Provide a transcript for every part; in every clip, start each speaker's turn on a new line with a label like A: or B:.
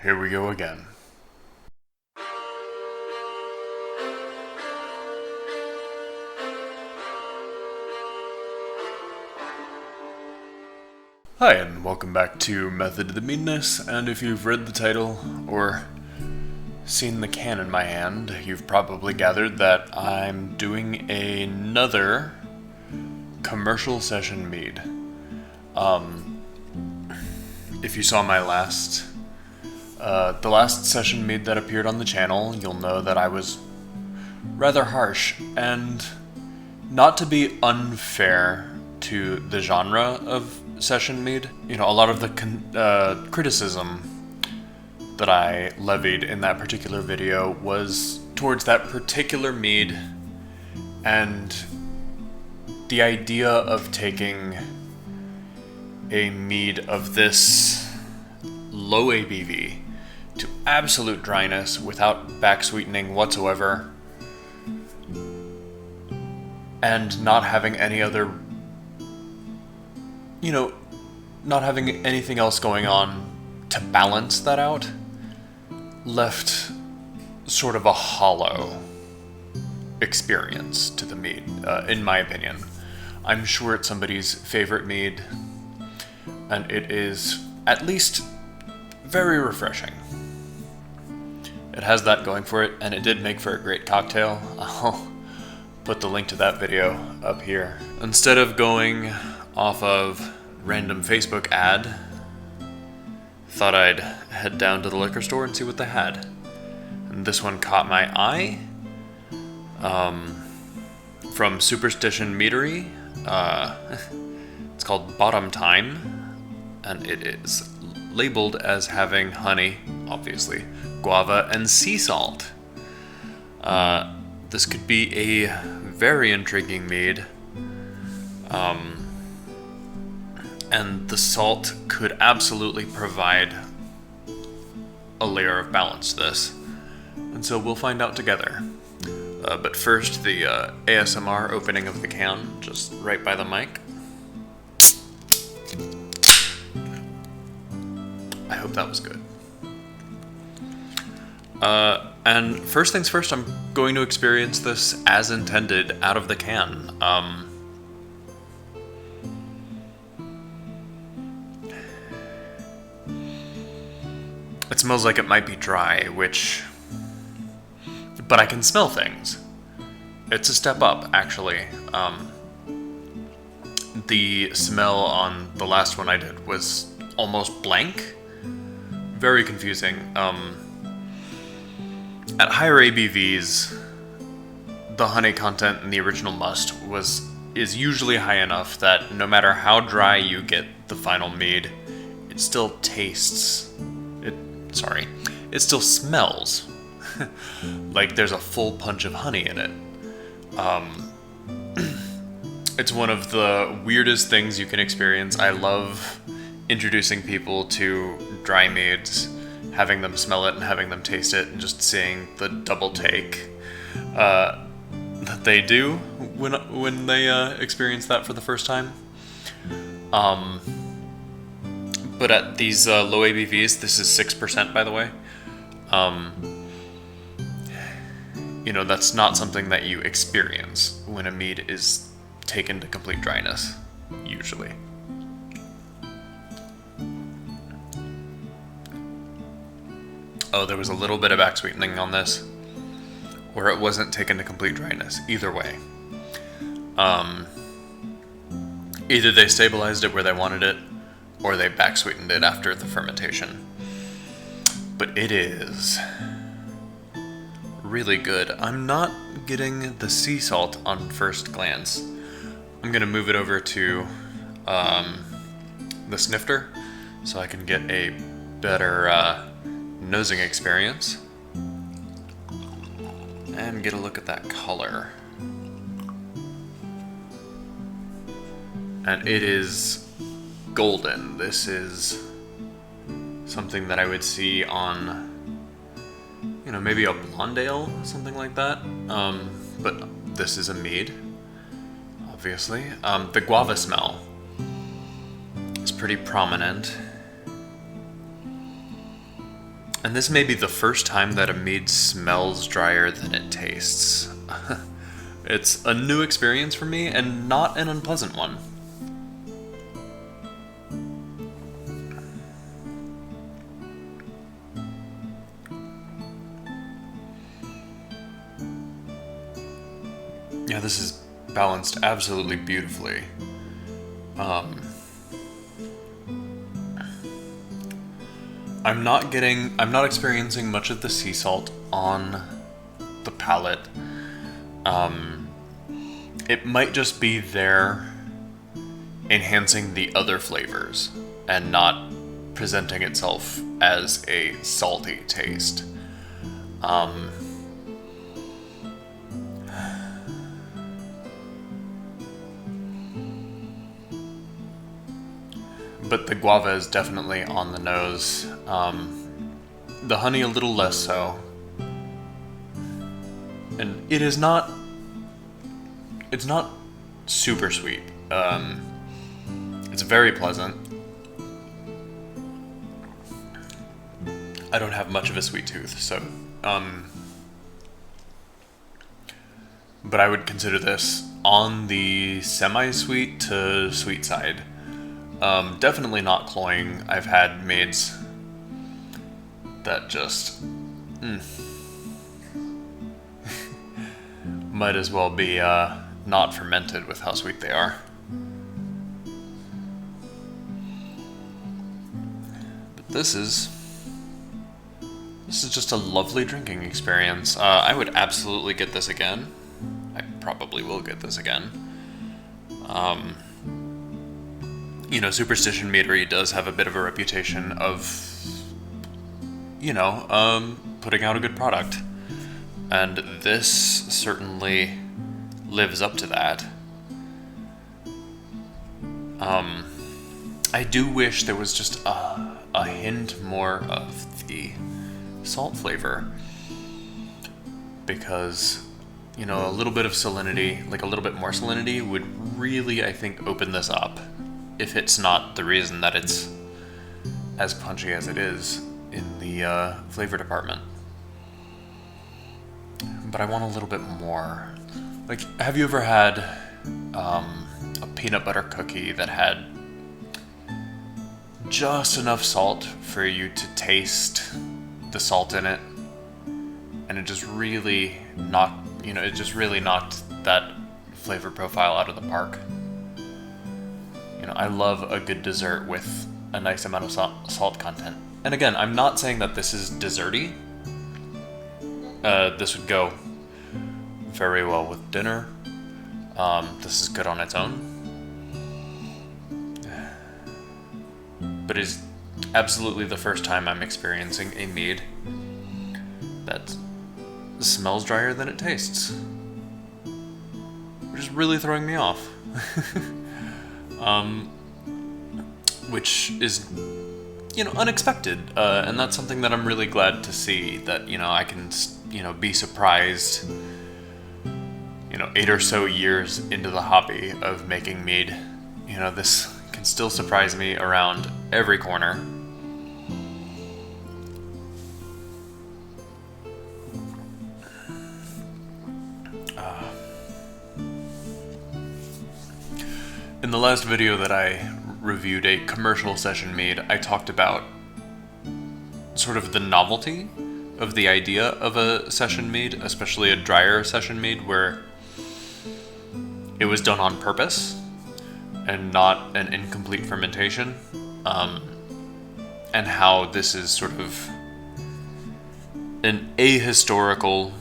A: here we go again. Hi, and welcome back to Method to the Meadness, and if you've read the title or seen the can in my hand, you've probably gathered that I'm doing another Commercial Session Mead. If you saw my the last session mead that appeared on the channel, you'll know that I was rather harsh, and not to be unfair to the genre of session mead. You know, a lot of the criticism that I levied in that particular video was towards that particular mead and the idea of taking a mead of this low ABV to absolute dryness without back sweetening whatsoever and not having any other, not having anything else going on to balance that out, left sort of a hollow experience to the mead, in my opinion. I'm sure it's somebody's favorite mead, and it is at least very refreshing. It has that going for it, and it did make for a great cocktail. I'll put the link to that video up here. Instead of going off of random Facebook ad, thought I'd head down to the liquor store and see what they had. And this one caught my eye. From Superstition Meadery. It's called Bottom Time, and it is labeled as having honey, obviously, guava, and sea salt. This could be a very intriguing mead. And the salt could absolutely provide a layer of balance to this. And so we'll find out together. But first, the ASMR opening of the can, just right by the mic. I hope that was good. And first things first, I'm going to experience this as intended out of the can. It smells like it might be dry, but I can smell things. It's a step up, actually. The smell on the last one I did was almost blank. Very confusing. At higher ABVs, the honey content in the original must is usually high enough that no matter how dry you get the final mead, it still tastes. It still smells like there's a full punch of honey in it. It's one of the weirdest things you can experience. I love introducing people to dry meads, having them smell it and having them taste it, and just seeing the double take that they do when they experience that for the first time. But at these low ABVs, this is 6%, by the way. That's not something that you experience when a mead is taken to complete dryness, usually. Oh, there was a little bit of back sweetening on this, or it wasn't taken to complete dryness. Either way. Either they stabilized it where they wanted it, or they back sweetened it after the fermentation. But it is really good. I'm not getting the sea salt on first glance. I'm gonna move it over to the snifter so I can get a better nosing experience and get a look at that color. And it is golden. This is something that I would see on, maybe a blonde ale, something like that. But this is a mead, obviously. The guava smell is pretty prominent. And this may be the first time that a mead smells drier than it tastes. It's a new experience for me, and not an unpleasant one. Yeah, this is balanced absolutely beautifully. I'm not experiencing much of the sea salt on the palate. It might just be there enhancing the other flavors and not presenting itself as a salty taste. But the guava is definitely on the nose. The honey a little less so. And it's not super sweet. It's very pleasant. I don't have much of a sweet tooth, so but I would consider this on the semi-sweet to sweet side. Definitely not cloying. I've had meads that just might as well be not fermented with how sweet they are. But this is just a lovely drinking experience. I would absolutely get this again. I probably will get this again. Superstition Meadery does have a bit of a reputation of, putting out a good product. And this certainly lives up to that. I do wish there was just a hint more of the salt flavor. Because, a little bit of salinity, like a little bit more salinity, would really, I think, open this up. If it's not the reason that it's as punchy as it is in the flavor department. But I want a little bit more. Like, have you ever had a peanut butter cookie that had just enough salt for you to taste the salt in it? And it just really knocked that flavor profile out of the park. I love a good dessert with a nice amount of salt content. And again, I'm not saying that this is desserty. This would go very well with dinner. This is good on its own. But it's absolutely the first time I'm experiencing a mead that smells drier than it tastes. Which is really throwing me off. Which is, unexpected, and that's something that I'm really glad to see, that, I can, be surprised, 8 or so years into the hobby of making mead. This can still surprise me around every corner. In the last video that I reviewed a Commercial Session Mead, I talked about sort of the novelty of the idea of a session mead, especially a drier session mead where it was done on purpose and not an incomplete fermentation, and how this is sort of an ahistorical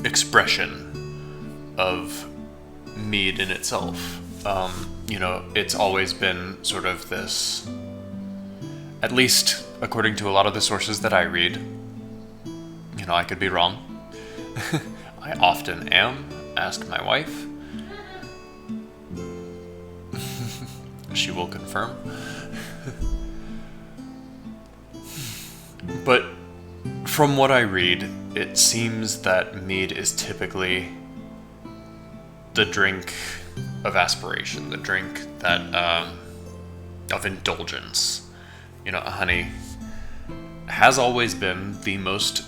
A: expression of mead in itself. It's always been sort of this, at least according to a lot of the sources that I read. I could be wrong. I often am. Ask my wife. She will confirm. But from what I read, it seems that mead is typically the drink of aspiration, the drink that of indulgence. honey has always been the most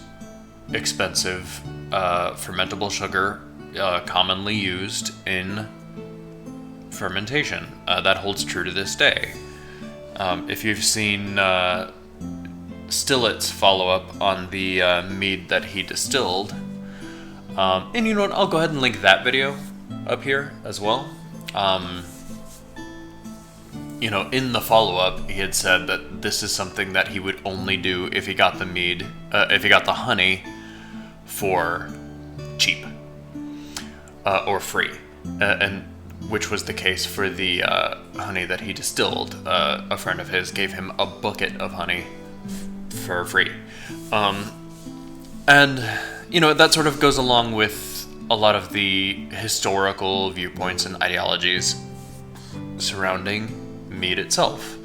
A: expensive fermentable sugar commonly used in fermentation. That holds true to this day. If you've seen Stillet's follow-up on the mead that he distilled, and you know what, I'll go ahead and link that video up here as well. In the follow-up, he had said that this is something that he would only do if he got the mead, if he got the honey for cheap or free, and which was the case for the honey that he distilled. A friend of his gave him a bucket of honey for free, and that sort of goes along with a lot of the historical viewpoints and ideologies surrounding mead itself.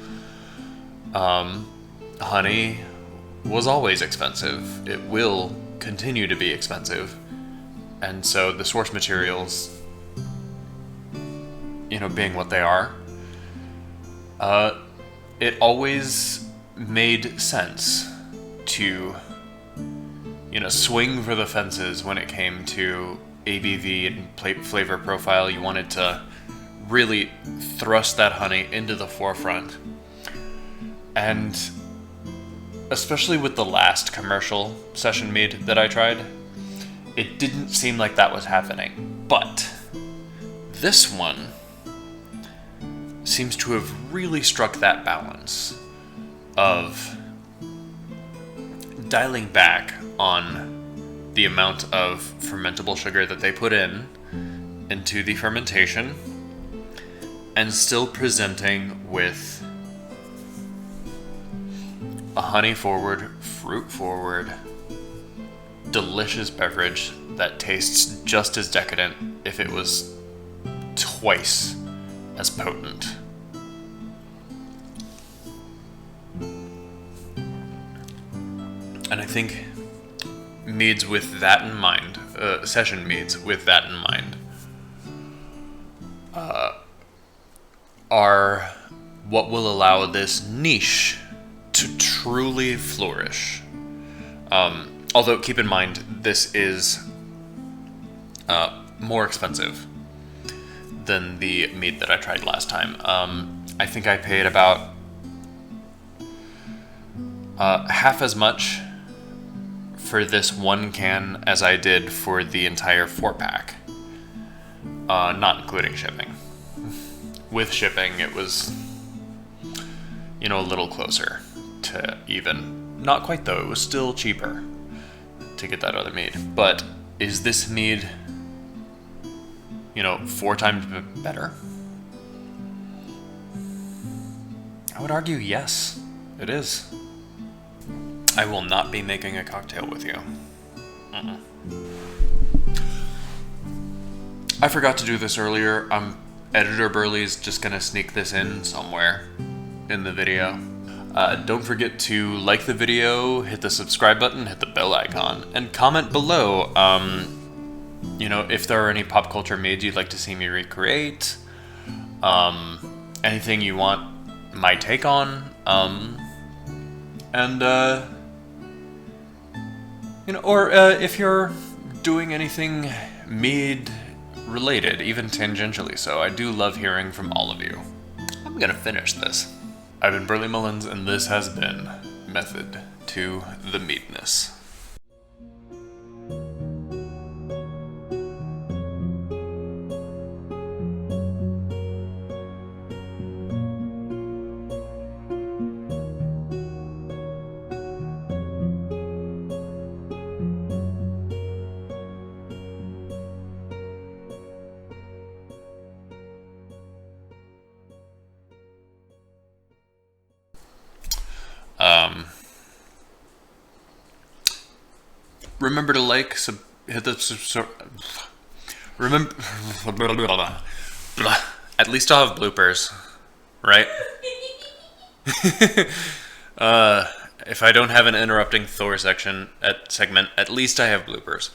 A: Honey was always expensive. It will continue to be expensive. And so the source materials, being what they are, it always made sense to, swing for the fences when it came to ABV and flavor profile. You wanted to really thrust that honey into the forefront. And especially with the last commercial session mead that I tried, it didn't seem like that was happening. But this one seems to have really struck that balance of dialing back on the amount of fermentable sugar that they put into the fermentation, and still presenting with a honey-forward, fruit-forward, delicious beverage that tastes just as decadent if it was twice as potent. And I think meads with that in mind, session meads with that in mind, are what will allow this niche to truly flourish. Although, keep in mind, this is more expensive than the mead that I tried last time. I think I paid about half as much for this one can as I did for the entire 4-pack, not including shipping. With shipping, it was, a little closer to even. Not quite, though. It was still cheaper to get that other mead. But is this mead, 4 times better? I would argue yes, it is. I will not be making a cocktail with you. I forgot to do this earlier. Editor Burley's just gonna sneak this in somewhere in the video. Don't forget to like the video, hit the subscribe button, hit the bell icon, and comment below, if there are any pop culture meads you'd like to see me recreate, anything you want my take on, or if you're doing anything mead related, even tangentially so. I do love hearing from all of you. I'm gonna finish this. I've been Burley Mullins, and this has been Method to the Meadness. Remember to like, hit the remember. At least I'll have bloopers, right? If I don't have an interrupting Thor segment, at least I have bloopers.